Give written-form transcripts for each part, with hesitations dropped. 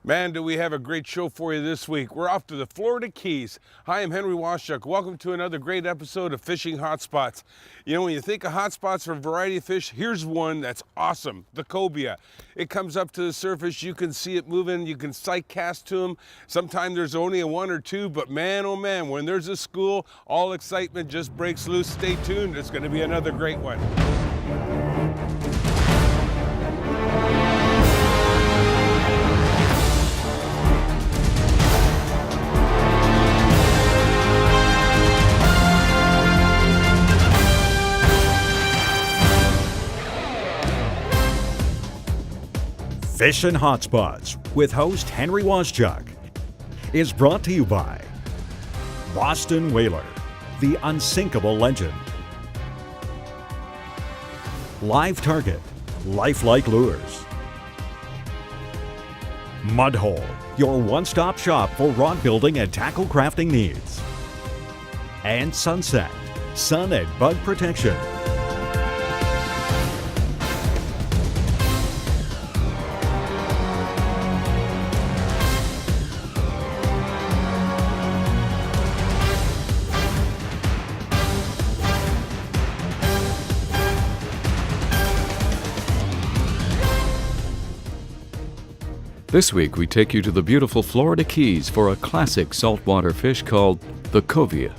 Man, do we have a great show for you this week. We're off to the Florida Keys. Hi, I'm Henry Washchuk. Welcome to another great episode of Fishing Hotspots. You know, when you think of hotspots for a variety of fish, here's one that's awesome, the cobia. It comes up to the surface, you can see it moving, you can sight cast to them. Sometimes there's only a one or two, but man, oh man, when there's a school, all excitement just breaks loose. Stay tuned, it's gonna be another great one. Fishin' Hotspots with host Henry Washchuk is brought to you by Boston Whaler, the unsinkable legend. Live Target, lifelike lures. Mudhole, your one-stop shop for rod building and tackle crafting needs. And Sunset, sun and bug protection. This week we take you to the beautiful Florida Keys for a classic saltwater fish called the cobia.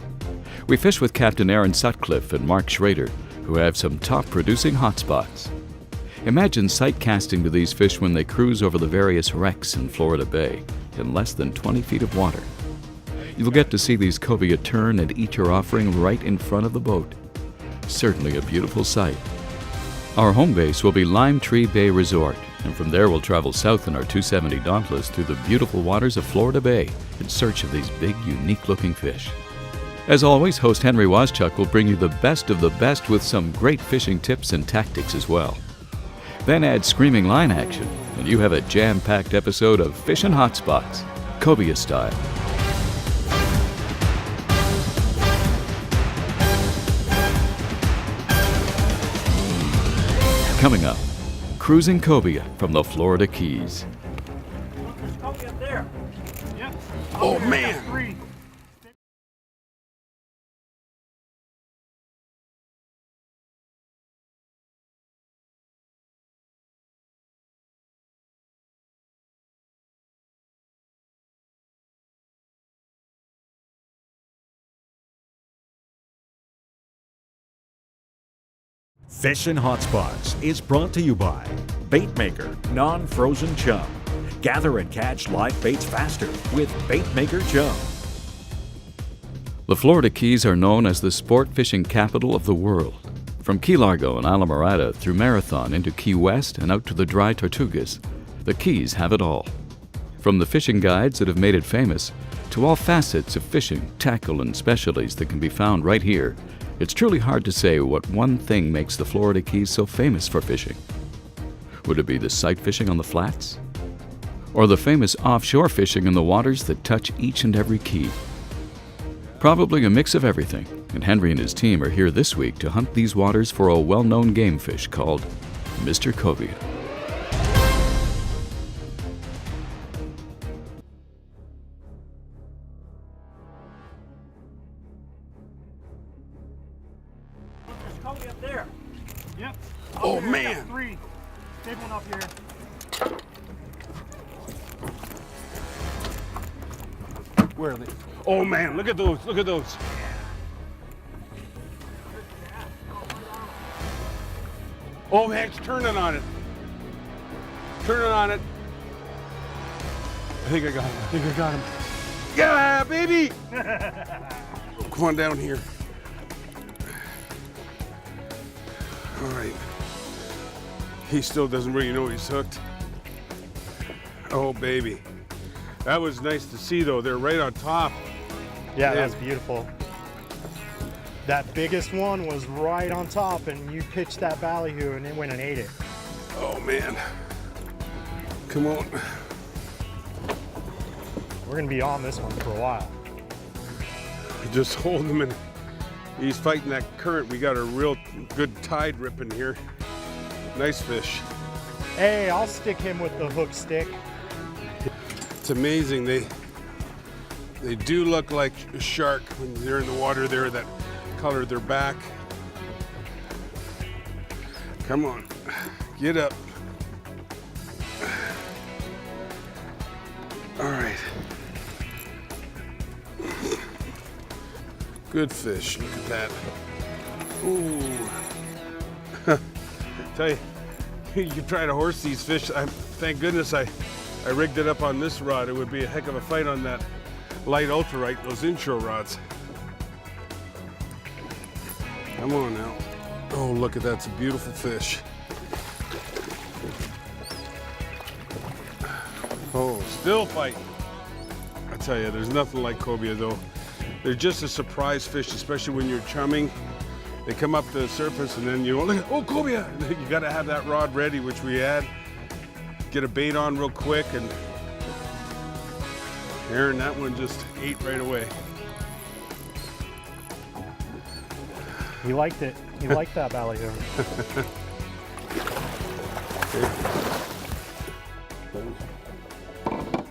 We fish with Captain Aaron Sutcliffe and Mark Schrader, who have some top producing hotspots. Imagine sight casting to these fish when they cruise over the various wrecks in Florida Bay in less than 20 feet of water. You'll get to see these cobia turn and eat your offering right in front of the boat. Certainly a beautiful sight. Our home base will be Lime Tree Bay Resort, and from there we'll travel south in our 270 Dauntless through the beautiful waters of Florida Bay in search of these big, unique-looking fish. As always, host Henry Washchuk will bring you the best of the best with some great fishing tips and tactics as well. Then add screaming line action, and you have a jam-packed episode of Fishin' Hotspots, cobia style. Coming up, cruising cobia from the Florida Keys. There's cobia up there. Yep. Oh man! Three. Fishin' Hotspots is brought to you by Baitmaker Non-Frozen Chum. Gather and catch live baits faster with Baitmaker Chum. The Florida Keys are known as the sport fishing capital of the world. From Key Largo and Islamorada through Marathon into Key West and out to the dry Tortugas, the Keys have it all. From the fishing guides that have made it famous to all facets of fishing, tackle, and specialties that can be found right here, it's truly hard to say what one thing makes the Florida Keys so famous for fishing. Would it be the sight fishing on the flats? Or the famous offshore fishing in the waters that touch each and every key? Probably a mix of everything, and Henry and his team are here this week to hunt these waters for a well-known game fish called Mr. Cobia. There's cobia up there. Yep. Oh, Up there. man. Got three. Big one up here. Where are they? Oh man, look at those, look at those. Oh man, it's turning on it. Turning on it. I think I got him, I think I got him. Yeah, baby! Come on down here. All right. He still doesn't really know he's hooked. Oh baby. That was nice to see though, they're right on top. Yeah, Yeah. that's beautiful. That biggest one was right on top, and you pitched that ballyhoo and it went and ate it. Oh man. Come on. We're gonna be on this one for a while. Just hold him and he's fighting that current. We got a real good tide ripping here. Nice fish. Hey, I'll stick him with the hook stick. It's amazing. They do look like a shark when they're in the water there, that color their back. Come on, get up. All right. Good fish, look at that. Ooh. Tell you, you can try to horse these fish. Thank goodness I rigged it up on this rod. It would be a heck of a fight on that light ultralight, those intro rods. Come on now. Oh, look at that, it's a beautiful fish. Oh, still fighting. I tell you, there's nothing like cobia though. They're just a surprise fish, especially when you're chumming. They come up to the surface and then you go, look, oh, cobia! You gotta have that rod ready, which we had. Get a bait on real quick, and Aaron, that one just ate right away. He liked it. He liked that ballyhoo.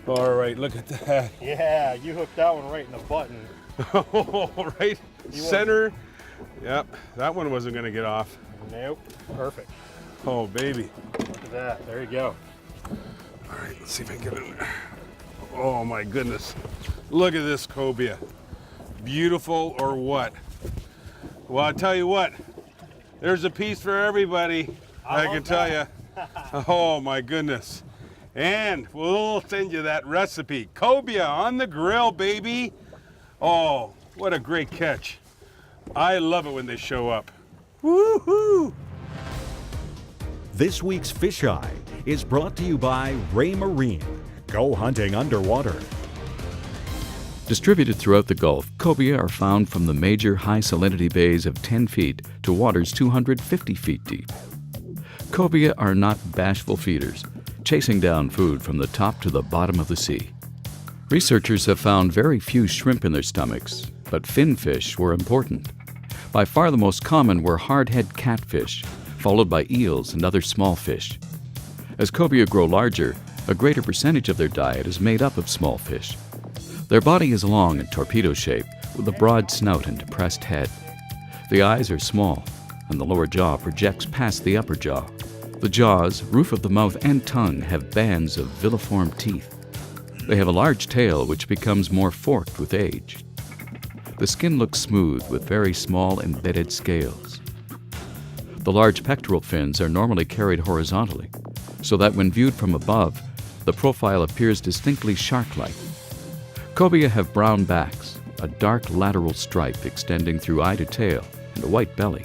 All right, look at that. Yeah, you hooked that one right in the button. Oh, right center. Yep, that one wasn't gonna get off. Nope, perfect. Oh, baby. Look at that, there you go. All right, let's see if I can get it in there. Oh my goodness. Look at this cobia. Beautiful or what? Well, I tell you what, there's a piece for everybody, I can tell you. Oh my goodness. And we'll send you that recipe. Cobia on the grill, baby. Oh, what a great catch. I love it when they show up. Woohoo! This week's Fish Eye is brought to you by Ray Marine. Go hunting underwater. Distributed throughout the Gulf, cobia are found from the major high salinity bays of 10 feet to waters 250 feet deep. Cobia are not bashful feeders, chasing down food from the top to the bottom of the sea. Researchers have found very few shrimp in their stomachs, but finfish were important. By far the most common were hardhead catfish, followed by eels and other small fish. As cobia grow larger, a greater percentage of their diet is made up of small fish. Their body is long and torpedo shaped, with a broad snout and depressed head. The eyes are small, and the lower jaw projects past the upper jaw. The jaws, roof of the mouth, and tongue have bands of villiform teeth. They have a large tail which becomes more forked with age. The skin looks smooth with very small embedded scales. The large pectoral fins are normally carried horizontally, so that when viewed from above, the profile appears distinctly shark-like. Cobia have brown backs, a dark lateral stripe extending through eye to tail, and a white belly.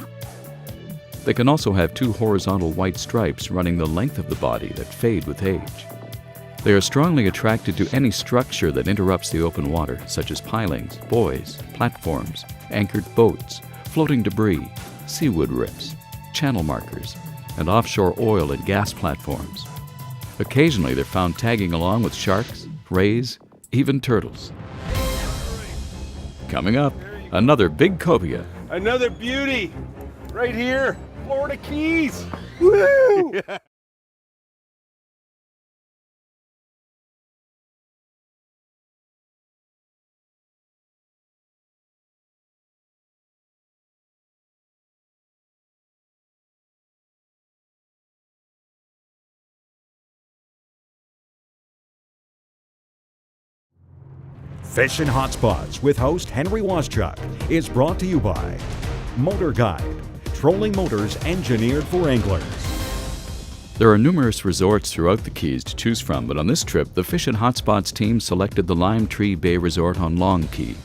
They can also have two horizontal white stripes running the length of the body that fade with age. They are strongly attracted to any structure that interrupts the open water, such as pilings, buoys, platforms, anchored boats, floating debris, seawood rips, channel markers, and offshore oil and gas platforms. Occasionally they're found tagging along with sharks, rays, even turtles. Coming up, another big cobia. Another beauty right here, Florida Keys. Woo! Yeah. Fishin' Hotspots with host Henry Waschuk is brought to you by Motor Guide, trolling motors engineered for anglers. There are numerous resorts throughout the Keys to choose from, but on this trip, the Fishin' Hotspots team selected the Lime Tree Bay Resort on Long Key.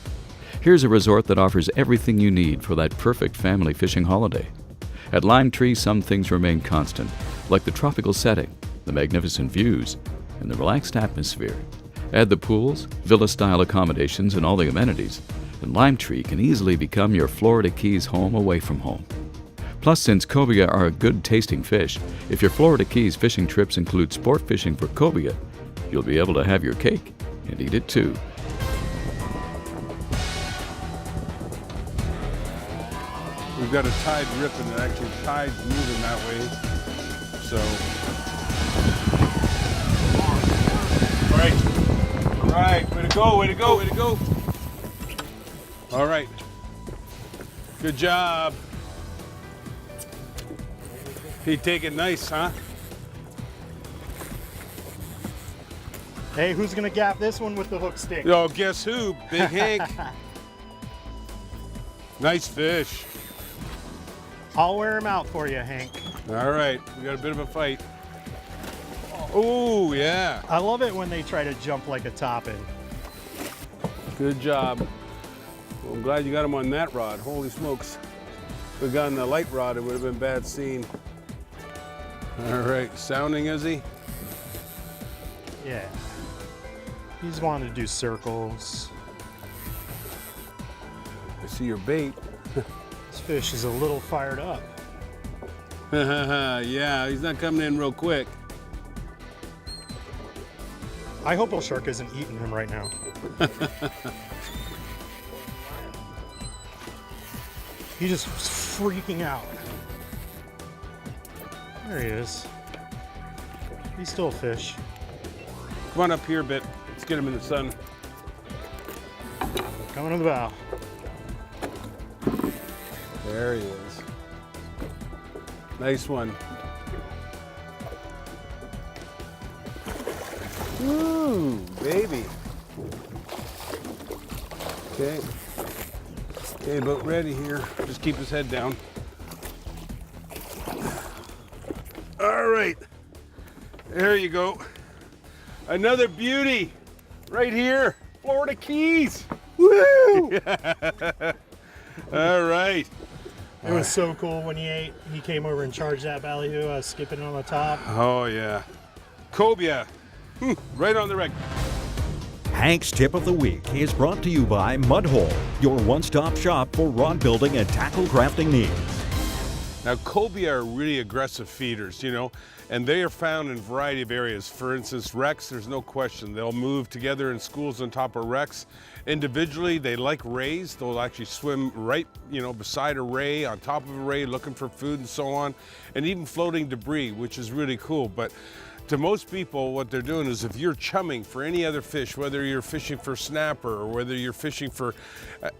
Here's a resort that offers everything you need for that perfect family fishing holiday. At Lime Tree, some things remain constant, like the tropical setting, the magnificent views, and the relaxed atmosphere. Add the pools, villa-style accommodations, and all the amenities, and Lime Tree can easily become your Florida Keys home away from home. Plus, since cobia are a good-tasting fish, if your Florida Keys fishing trips include sport fishing for cobia, you'll be able to have your cake and eat it too. We've got a tide ripping, and actually tide's moving that way. So, all right, right, way to go, way to go, way to go. All right. Good job. He take it nice, huh? Hey, who's gonna gap this one with the hook stick? Yo, guess who? Big Hank. Nice fish. I'll wear him out for you, Hank. All right, we got a bit of a fight. Oh, yeah. I love it when they try to jump like a topping. Good job. Well, I'm glad you got him on that rod. Holy smokes. If we got on the light rod, it would have been bad scene. All right, sounding is he? Yeah. He's wanting to do circles. I see your bait. This fish is a little fired up. Yeah, he's not coming in real quick. I hope old shark isn't eating him right now. He just was freaking out. There he is. He's still a fish. Come on up here a bit. Let's get him in the sun. Coming to the bow. There he is. Nice one. Ooh, baby. Okay. Okay, about ready here. Just keep his head down. All right. There you go. Another beauty right here. Florida Keys. Woo! All right. It was so cool when he ate. He came over and charged that ballyhoo. I was skipping on the top. Oh, yeah. Cobia. Right on the reg. Hank's Tip of the Week is brought to you by Mudhole, your one-stop shop for rod building and tackle crafting needs. Now, cobia are really aggressive feeders, you know, and they are found in a variety of areas. For instance, wrecks, there's no question. They'll move together in schools on top of wrecks. Individually, they like rays. They'll actually swim right, you know, beside a ray, on top of a ray, looking for food and so on, and even floating debris, which is really cool. But to most people, what they're doing is if you're chumming for any other fish, whether you're fishing for snapper or whether you're fishing for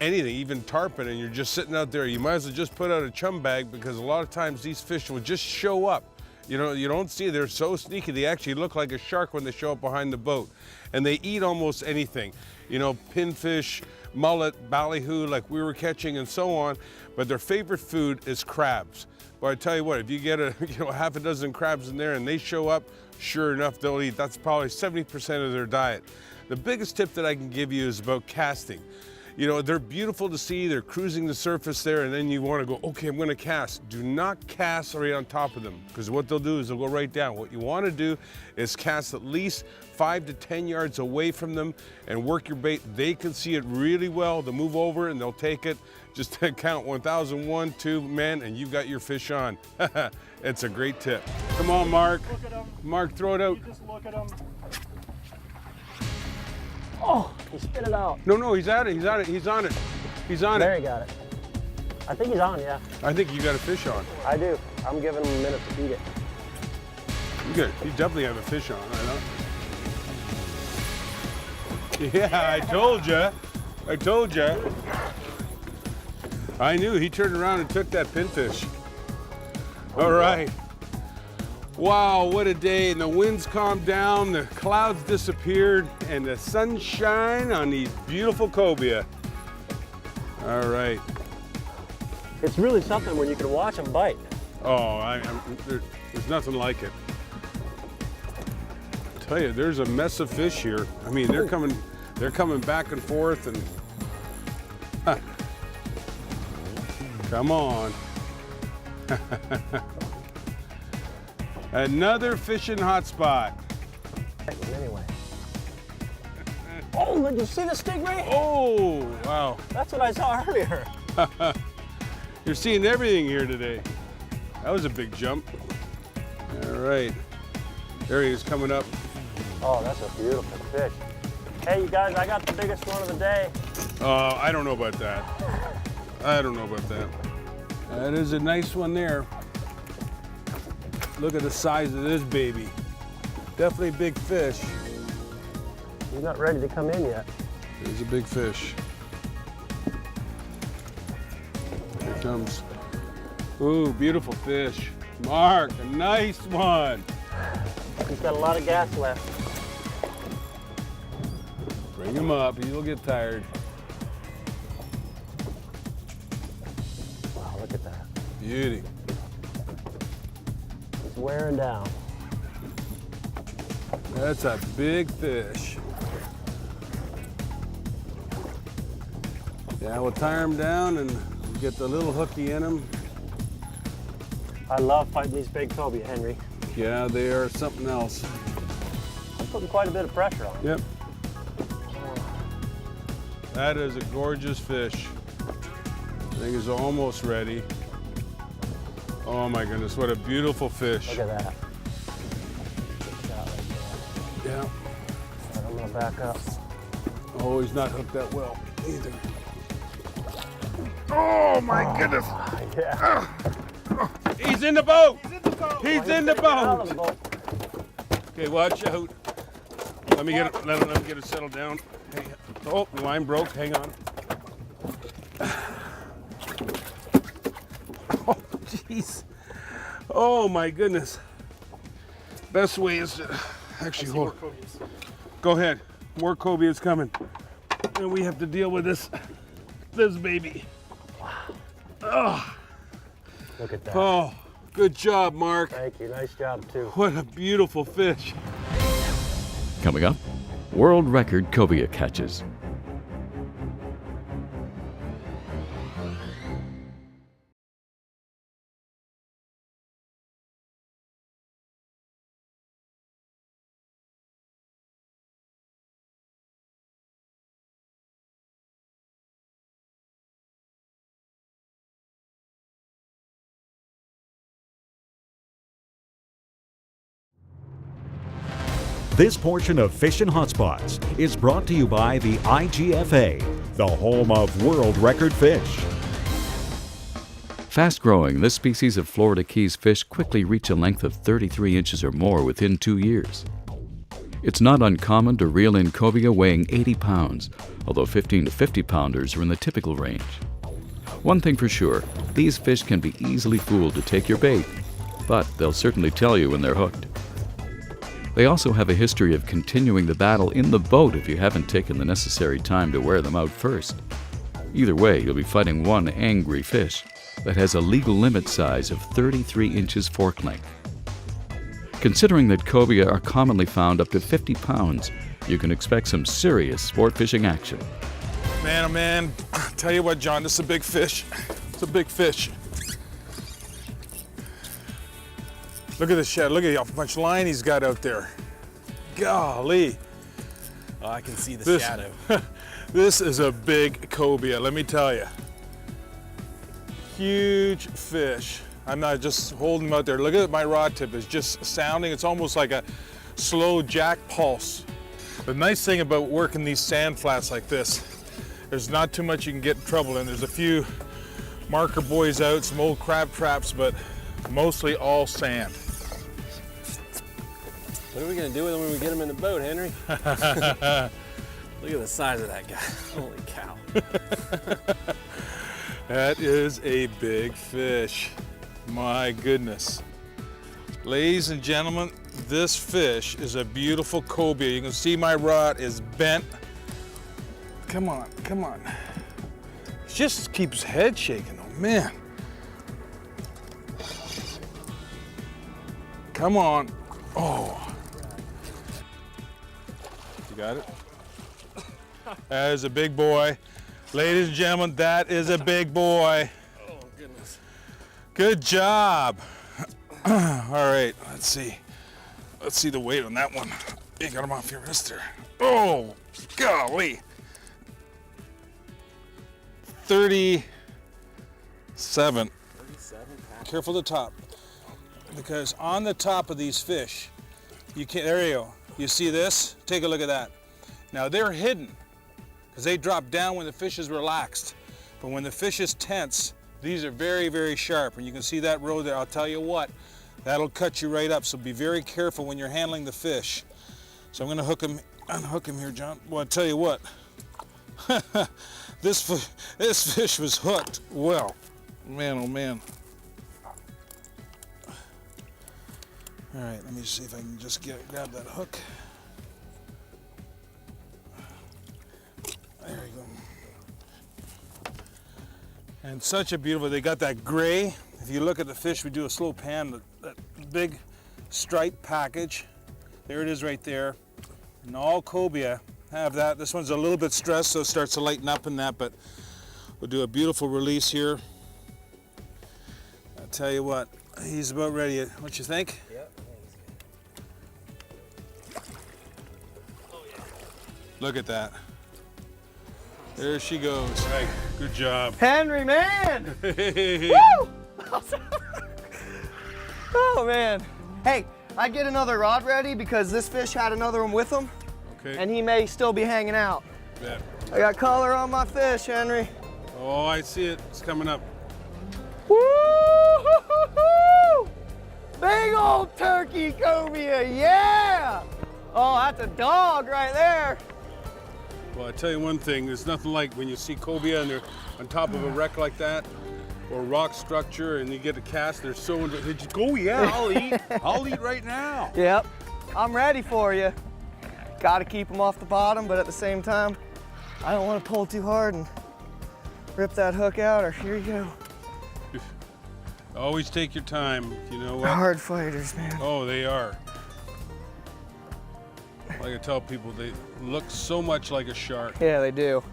anything, even tarpon, and you're just sitting out there, you might as well just put out a chum bag, because a lot of times these fish will just show up. You know, you don't see, they're so sneaky, they actually look like a shark when they show up behind the boat. And they eat almost anything. You know, pinfish, mullet, ballyhoo, like we were catching and so on, but their favorite food is crabs. But I tell you what, if you get half a dozen crabs in there and they show up, sure enough, they'll eat. That's probably 70% of their diet. The biggest tip that I can give you is about casting. You know, they're beautiful to see, they're cruising the surface there, and then you want to go, okay, I'm going to cast. Do not cast right on top of them, because what they'll do is they'll go right down. What you want to do is cast at least 5 to 10 yards away from them and work your bait. They can see it really well. They'll move over and they'll take it. Just count 1,001, 2, man, and you've got your fish on. It's a great tip. Come on, Mark. Look at him. Mark, throw it out. You just look at him. Oh, he spit it out. No, he's at it. He's on it. He's on it. He's on There it. he got it. I think he's on, yeah. I think you got a fish on. I do. I'm giving him a minute to beat it. You definitely have a fish on, I know. Yeah, I told you. I told you. I knew. He turned around and took that pinfish. All right. Wow, what a day. And the winds calmed down, the clouds disappeared, and the sunshine on these beautiful cobia. All right. It's really something when you can watch him bite. Oh, there's nothing like it. I tell you, there's a mess of fish here. I mean, they're coming back and forth, and come on. Another fishing hotspot. Anyway. Oh, did you see the stingray? Oh, wow. That's what I saw earlier. You're seeing everything here today. That was a big jump. All right. There he is coming up. Oh, that's a beautiful fish. Hey, you guys, I got the biggest one of the day. I don't know about that. I don't know about that. That is a nice one there. Look at the size of this baby. Definitely big fish. He's not ready to come in yet. There's a big fish. Here it comes. Ooh, beautiful fish. Mark, a nice one. He's got a lot of gas left. Bring him up, he'll get tired. Wow, look at that. Beauty. It's wearing down. That's a big fish. Yeah, we'll tire him down and get the little hooky in him. I love fighting these big cobia, Henry. Yeah, they are something else. I'm putting quite a bit of pressure on him. Yep. That is a gorgeous fish. I think it's almost ready. Oh my goodness, what a beautiful fish. Look at that. Good shot right there. Yeah. All right, I'm gonna back up. Oh, he's not hooked that well either. Oh my goodness. Yeah. He's in the boat. He's in the Get out of the boat. boat. Okay, watch out. Let me get it. Let him get it settled down. Hey, oh, the line broke. Hang on. Oh, jeez. Oh my goodness. Best way is to actually hold. Go ahead. More cobia is coming, and we have to deal with this baby. Oh, Look at that. oh, good job, Mark. Thank you. Nice job, too. What a beautiful fish. Coming up, world record cobia catches. This portion of Fishin' Hotspots is brought to you by the IGFA, the home of world record fish. Fast growing, this species of Florida Keys fish quickly reach a length of 33 inches or more within 2 years. It's not uncommon to reel in cobia weighing 80 pounds, although 15 to 50 pounders are in the typical range. One thing for sure, these fish can be easily fooled to take your bait, but they'll certainly tell you when they're hooked. They also have a history of continuing the battle in the boat if you haven't taken the necessary time to wear them out first. Either way, you'll be fighting one angry fish that has a legal limit size of 33 inches fork length. Considering that cobia are commonly found up to 50 pounds, you can expect some serious sport fishing action. Man, oh man, tell you what, John, this is a big fish. It's a big fish. Look at the shed. Look at how much line he's got out there. Golly. Oh, I can see the shadow. This is a big cobia, let me tell you. Huge fish. I'm not just holding him out there. Look at my rod tip. It's just sounding. It's almost like a slow jack pulse. The nice thing about working these sand flats like this, there's not too much you can get in trouble in. There's a few marker buoys out, some old crab traps, but mostly all sand. What are we gonna do with him when we get him in the boat, Henry? Look at the size of that guy. Holy cow. That is a big fish. My goodness. Ladies and gentlemen, this fish is a beautiful cobia. You can see my rod is bent. Come on, come on. It just keeps head shaking, oh man. Come on. Oh. You got it? That is a big boy. Ladies and gentlemen, that is a big boy. Oh, goodness. Good job. All right, let's see. Let's see the weight on that one. You got him off your wrist there. Oh, golly. 37. 37 pounds. Careful the top. Because on the top of these fish, you can't, there you go. You see this? Take a look at that. Now they're hidden because they drop down when the fish is relaxed. But when the fish is tense, these are very, very sharp. And you can see that row there. I'll tell you what, that'll cut you right up. So be very careful when you're handling the fish. So I'm gonna hook him unhook him here, John. Well, I tell you what, this fish was hooked well. Man, oh man. All right, let me see if I can just grab that hook. There you go. And such a beautiful, they got that gray. If you look at the fish, we do a slow pan, that big stripe package. There it is right there. And all cobia have that. This one's a little bit stressed, so it starts to lighten up in that, but we'll do a beautiful release here. I'll tell you what, he's about ready. What you think? Yep. Look at that. There she goes. Hey, good job. Henry, man! Woo! Oh, man. Hey, I get another rod ready because this fish had another one with him, Okay. and he may still be hanging out. Yeah. I got color on my fish, Henry. Oh, I see it. It's coming up. Woo! Big old turkey cobia, yeah! Oh, that's a dog right there. Well, I tell you one thing, there's nothing like when you see cobia and they're on top of a wreck like that, or rock structure, and you get a cast, they're so into it. Oh yeah, I'll eat. I'll eat right now. Yep, I'm ready for you. Got to keep them off the bottom, but at the same time, I don't want to pull too hard and rip that hook out, or here you go. Always take your time, you know what? They're hard fighters, man. Oh, they are. Like I tell people, they look so much like a shark. Yeah, they do.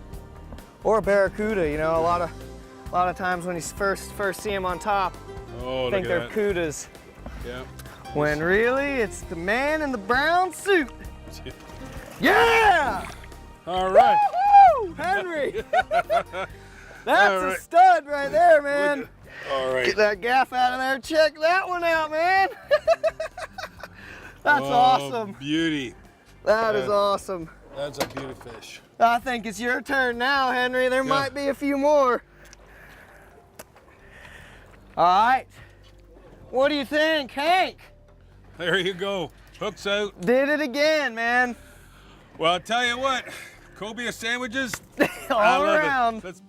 Or a barracuda, you know, a lot of times when you first see them on top, Oh, think look they're at that. cudas. Yeah. When really, it's the man in the brown suit. Yeah! All right. Woo-hoo! Henry! That's All right. a stud right there, man. All right. Get that gaff out of there. Check that one out, man. That's Oh, awesome. Beauty. That is awesome. That's a beautiful fish. I think it's your turn now, Henry. There might be a few more. All right. What do you think, Hank? There you go. Hooks out. Did it again, man. Well, I'll tell you what, cobia sandwiches, All I love around. it. Let's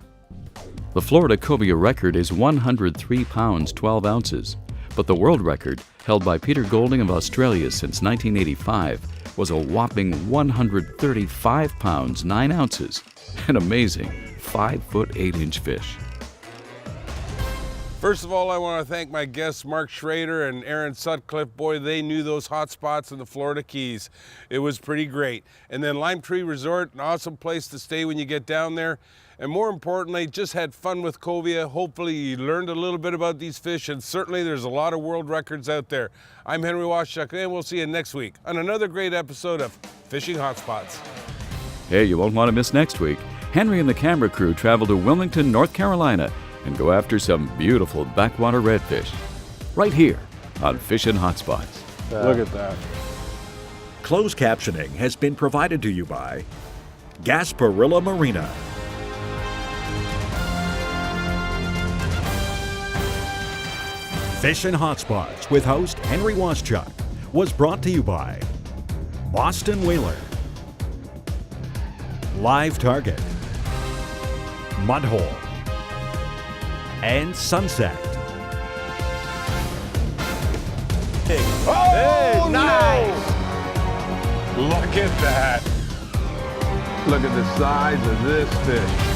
The Florida cobia record is 103 pounds 12 ounces, but the world record, held by Peter Golding of Australia since 1985, was a whopping 135 pounds 9 ounces, an amazing 5-foot 8-inch fish. First of all, I want to thank my guests, Mark Schrader and Aaron Sutcliffe. Boy, they knew those hot spots in the Florida Keys. It was pretty great. And then Lime Tree Resort, an awesome place to stay when you get down there. And more importantly, just had fun with cobia. Hopefully you learned a little bit about these fish, and certainly there's a lot of world records out there. I'm Henry Washchuk, and we'll see you next week on another great episode of Fishing Hotspots. Hey, you won't want to miss next week. Henry and the camera crew travel to Wilmington, North Carolina, and go after some beautiful backwater redfish. Right here on Fishin' Hotspots. look at that. Closed captioning has been provided to you by Gasparilla Marina. Fishin' Hotspots with host Henry Washchuk was brought to you by Boston Whaler, Live Target, Mudhole, and Sunset. Oh, nice! Look at that. Look at the size of this fish.